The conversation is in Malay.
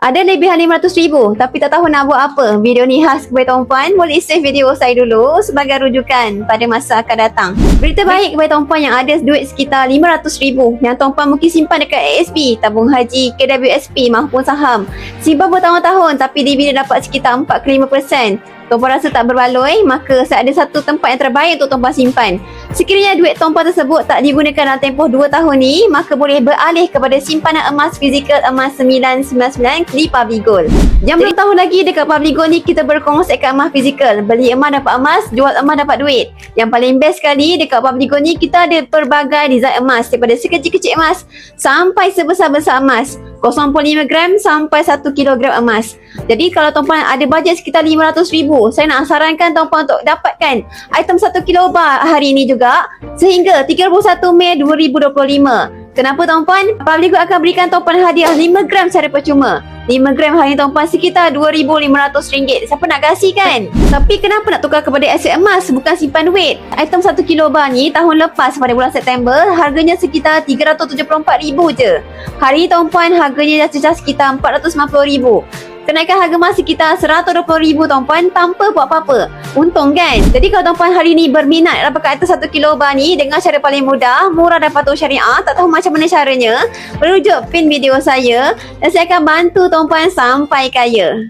Ada lebihan RM500,000 tapi tak tahu nak buat apa. Video ni khas kepada tuan-puan. Boleh save video saya dulu sebagai rujukan pada masa akan datang. Berita baik kepada tuan-puan yang ada duit sekitar RM500,000 yang tuan-puan mungkin simpan dekat ASB, tabung haji, KWSP maupun saham. Simpan bertahun-tahun tapi dividen dapat sekitar 4 ke 5%. Tuan-puan rasa tak berbaloi, maka saya ada satu tempat yang terbaik untuk tuan-puan simpan. Sekiranya duit tuan-puan tersebut tak digunakan dalam tempoh 2 tahun ni, maka boleh beralih kepada simpanan emas fizikal emas 999 di Publigold. Yang belum tahu lagi, dekat Publigold ni kita berkonsepkan emas fizikal. Beli emas dapat emas, jual emas dapat duit. Yang paling best sekali dekat Publigold ni kita ada pelbagai design emas, daripada sekecil-kecil emas sampai sebesar-besar emas. 0.5 gram sampai 1 kilogram emas. Jadi kalau tuan-puan ada bajet sekitar RM500,000, saya nak sarankan tuan-puan untuk dapatkan item 1 kilo bar hari ini juga sehingga 31 Mei 2025. Kenapa tuan-puan? Publigold akan berikan tuan-puan hadiah 5 gram secara percuma. 5 gram hari ni tuan-puan sekitar RM2,500. Siapa nak kasih kan? Tapi kenapa nak tukar kepada aset emas bukan simpan duit? Item 1 kilo bar ni tahun lepas pada bulan September harganya sekitar RM374,000 je. Hari ni tuan-puan harganya dah cecah sekitar RM450,000. Kenaikan harga emas sekitar RM120,000 tuan-puan tanpa buat apa-apa. Untung kan? Jadi kalau tuan-puan hari ni berminat dapatkan item 1 kilo bar ni dengan cara paling mudah, murah dan patuh syariah, tak tahu macam mana caranya, merujuk pin video saya dan saya akan bantu tuan-puan sampai kaya.